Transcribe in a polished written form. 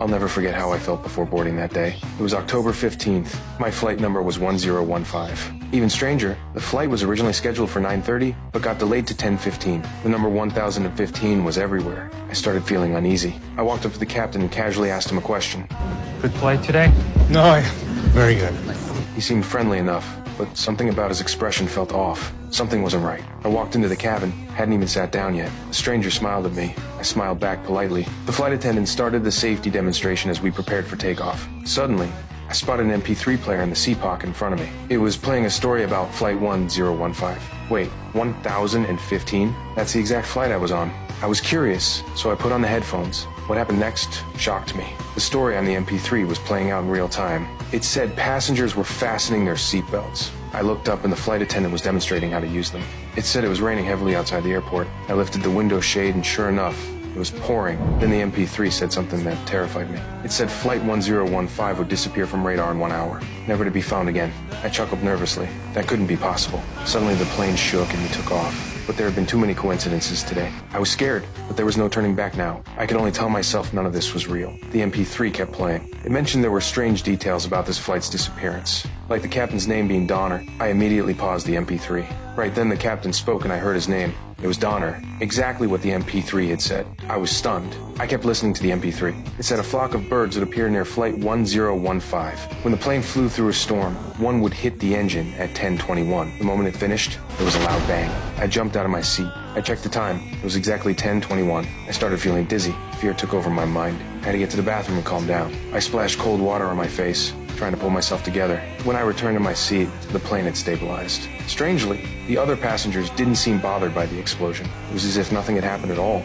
I'll never forget how I felt before boarding that day. It was October 15th. My flight number was 1015. Even stranger, the flight was originally scheduled for 9:30, but got delayed to 10:15. The number 1015 was everywhere. I started feeling uneasy. I walked up to the captain and casually asked him a question. Good flight today? No, very good. He seemed friendly enough, but something about his expression felt off. Something wasn't right. I walked into the cabin, hadn't even sat down yet. The stranger smiled at me. I smiled back politely. The flight attendant started the safety demonstration as we prepared for takeoff. Suddenly, I spotted an MP3 player in the seat pocket in front of me. It was playing a story about Flight 1015. Wait, 1015? That's the exact flight I was on. I was curious, so I put on the headphones. What happened next shocked me. The story on the MP3 was playing out in real time. It said passengers were fastening their seatbelts. I looked up and the flight attendant was demonstrating how to use them. It said it was raining heavily outside the airport. I lifted the window shade and sure enough, it was pouring. Then the MP3 said something that terrified me. It said Flight 1015 would disappear from radar in 1 hour, never to be found again. I chuckled nervously. That couldn't be possible. Suddenly the plane shook and we took off. But there had been too many coincidences today. I was scared, but there was no turning back now. I could only tell myself none of this was real. The MP3 kept playing. It mentioned there were strange details about this flight's disappearance. Like the captain's name being Donner, I immediately paused the MP3. Right then the captain spoke and I heard his name. It was Donner, exactly what the MP3 had said. I was stunned. I kept listening to the MP3. It said a flock of birds would appear near Flight 1015. When the plane flew through a storm, one would hit the engine at 10:21. The moment it finished, there was a loud bang. I jumped out of my seat. I checked the time. It was exactly 10:21. I started feeling dizzy. Fear took over my mind. I had to get to the bathroom and calm down. I splashed cold water on my face, trying to pull myself together. When I returned to my seat, the plane had stabilized. Strangely, the other passengers didn't seem bothered by the explosion. It was as if nothing had happened at all.